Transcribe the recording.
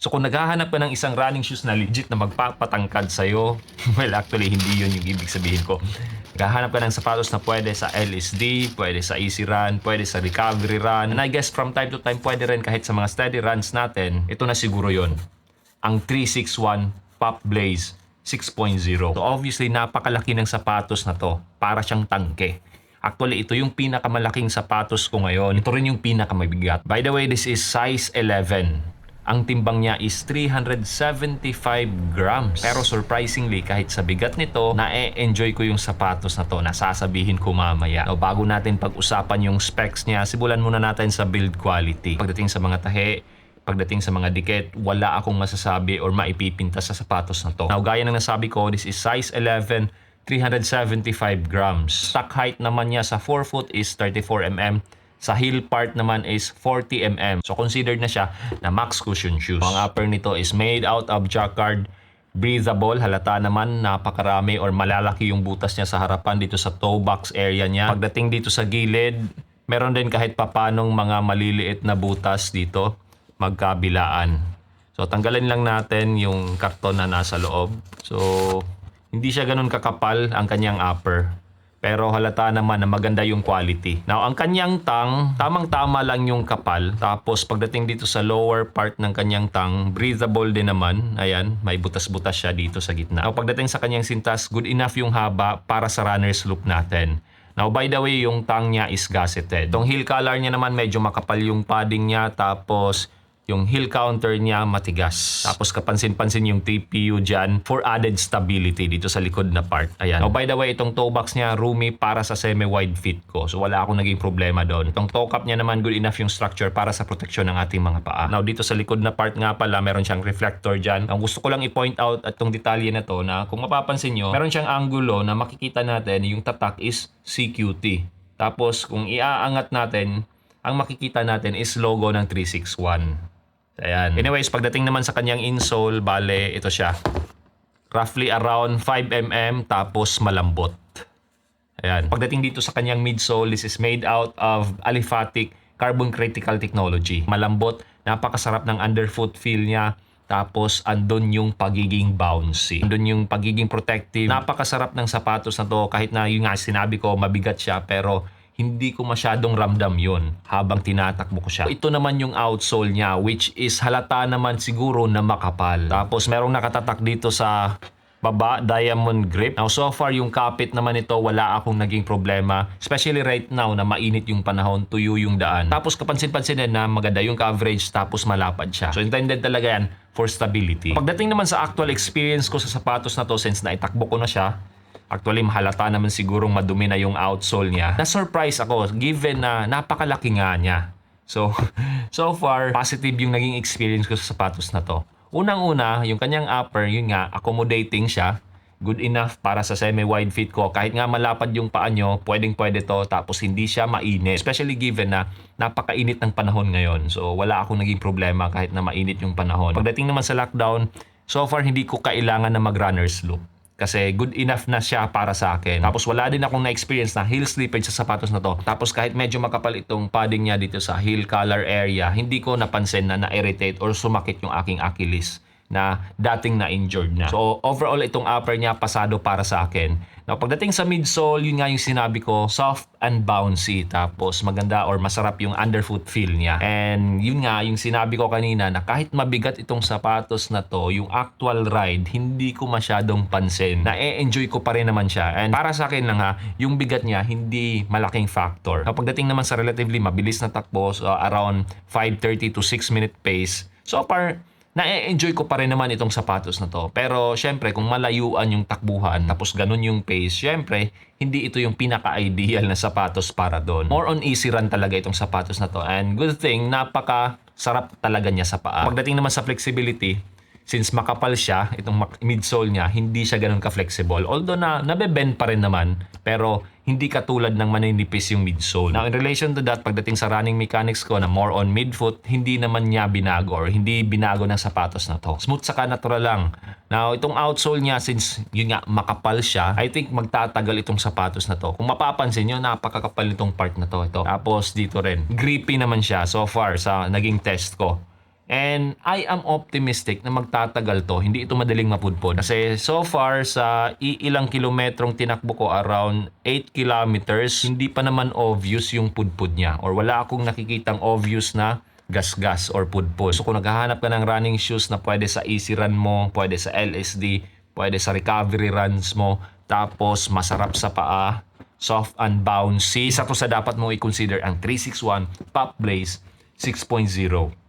So kung naghahanap ka ng isang running shoes na legit na magpapatangkad sa'yo, well actually hindi yun yung ibig sabihin ko. Naghahanap ka ng sapatos na pwede sa LSD, pwede sa easy run, pwede sa recovery run. And I guess from time to time pwede rin kahit sa mga steady runs natin, ito na siguro yon, ang 361 Pop Blaze 6.0. So obviously napakalaki ng sapatos na to, para siyang tangke. Actually, ito yung pinakamalaking sapatos ko ngayon. Ito rin yung pinakamabigat. By the way, this is size 11. Ang timbang niya is 375 grams. Pero surprisingly, kahit sa bigat nito, na-enjoy ko yung sapatos na to. Nasasabihin ko mamaya. Now, bago natin pag-usapan yung specs niya, simulan muna natin sa build quality. Pagdating sa mga tahi, pagdating sa mga dikit, wala akong masasabi or maipipinta sa sapatos na to. Now, gaya ng nasabi ko, this is size 11, 375 grams. Stock height naman niya sa forefoot is 34 mm. Sa heel part naman is 40 mm. So considered na siya na max cushion shoes. Ang upper nito is made out of jacquard, breathable. Halata naman napakarami or malalaki yung butas niya sa harapan dito sa toe box area niya. Pagdating dito sa gilid, meron din kahit papanong mga maliliit na butas dito magkabilaan. So tanggalin lang natin yung karton na nasa loob. So hindi siya ganun kakapal ang kanyang upper. Pero halata naman na maganda yung quality. Now, ang kanyang tang, tamang-tama lang yung kapal. Tapos, pagdating dito sa lower part ng kanyang tang, breathable din naman. Ayan, may butas-butas siya dito sa gitna. Now, pagdating sa kanyang sintas, good enough yung haba para sa runner's loop natin. Now, by the way, yung tang niya is gusseted. Itong heel collar niya naman, medyo makapal yung padding niya. Tapos, yung heel counter niya matigas. Tapos kapansin-pansin yung TPU dyan for added stability dito sa likod na part. Ayan. Now, by the way, itong toe box niya roomy para sa semi-wide fit ko. So wala akong naging problema doon. Itong toe cap niya naman good enough yung structure para sa proteksyon ng ating mga paa. Now dito sa likod na part nga pala, meron siyang reflector dyan. Ang gusto ko lang i-point out at itong detalye na to na kung mapapansin nyo, meron siyang angulo na makikita natin yung tatak is CQT. Tapos kung iaangat natin, ang makikita natin is logo ng 361. Ayan. Anyways, pagdating naman sa kanyang insole, bale, ito siya. Roughly around 5 mm, tapos malambot. Ayan. Pagdating dito sa kanyang midsole, this is made out of aliphatic carbon critical technology. Malambot, napakasarap ng underfoot feel niya. Tapos, andun yung pagiging bouncy. Andun yung pagiging protective. Napakasarap ng sapatos na to. Kahit na yung nga sinabi ko, mabigat siya, pero hindi ko masyadong ramdam yon habang tinatakbo ko siya. Ito naman yung outsole niya, which is halata naman siguro na makapal. Tapos merong nakatatak dito sa baba, diamond grip. Now so far yung kapit naman ito, wala akong naging problema. Especially right now na mainit yung panahon, tuyo yung daan. Tapos kapansin-pansin na maganda yung coverage, tapos malapad siya. So intended talaga yan for stability. Pagdating naman sa actual experience ko sa sapatos na to, since naitakbo ko na siya, actually, mahalata naman sigurong madumi na yung outsole niya. Na-surprise ako given na napakalaki nga niya. So far, positive yung naging experience ko sa sapatos na to. Unang-una, yung kanyang upper, yun nga, accommodating siya. Good enough para sa semi-wide fit ko. Kahit nga malapad yung paa nyo, pwedeng-pwede to. Tapos hindi siya mainit. Especially given na napakainit ng panahon ngayon. So wala akong naging problema kahit na mainit yung panahon. Pagdating naman sa lockdown, so far hindi ko kailangan na mag-runner's loop. Kasi good enough na siya para sa akin. Tapos wala din akong na-experience na heel slippage sa sapatos na to. Tapos kahit medyo makapal itong padding niya dito sa heel collar area, hindi ko napansin na na-irritate or sumakit yung aking Achilles na dating na-injured na. So overall itong upper niya pasado para sa akin. Now pagdating sa midsole, yun nga yung sinabi ko, soft and bouncy. Tapos maganda or masarap yung underfoot feel niya. And yun nga yung sinabi ko kanina na kahit mabigat itong sapatos na to, yung actual ride, hindi ko masyadong pansin. Na-enjoy ko pa rin naman siya. And para sa akin lang ha, yung bigat niya hindi malaking factor. Now pagdating naman sa relatively mabilis na takbo, so around 5:30 to 6 minute pace, so far na-enjoy ko pa rin naman itong sapatos na to. Pero syempre kung malayuan yung takbuhan tapos ganun yung pace, syempre hindi ito yung pinaka-ideal na sapatos para doon. More on easy run talaga itong sapatos na to. And good thing, napaka sarap talaga niya sa paa. Pagdating naman sa flexibility, since makapal siya, itong midsole niya, hindi siya ganun ka-flexible. Although nabe-bend pa rin naman, pero hindi katulad ng maninipis yung midsole. Now, in relation to that, pagdating sa running mechanics ko na more on midfoot, hindi naman niya binago or hindi binago ng sapatos na to. Smooth saka natural lang. Now, itong outsole niya, since yun nga, makapal siya, I think magtatagal itong sapatos na to. Kung mapapansin nyo, napakakapal nitong part na to. Ito. Tapos dito rin, grippy naman siya so far sa naging test ko. And I am optimistic na magtatagal to. Hindi ito madaling mapudpod. Kasi so far sa ilang kilometrong tinakbo ko, around 8 kilometers, hindi pa naman obvious yung pudpod niya. Or wala akong nakikitang obvious na gas-gas or pudpod. So kung naghahanap ka ng running shoes na pwede sa easy run mo, pwede sa LSD, pwede sa recovery runs mo, tapos masarap sa paa, soft and bouncy, isa to sa dapat mo i-consider ang 361 Pop Blaze 6.0.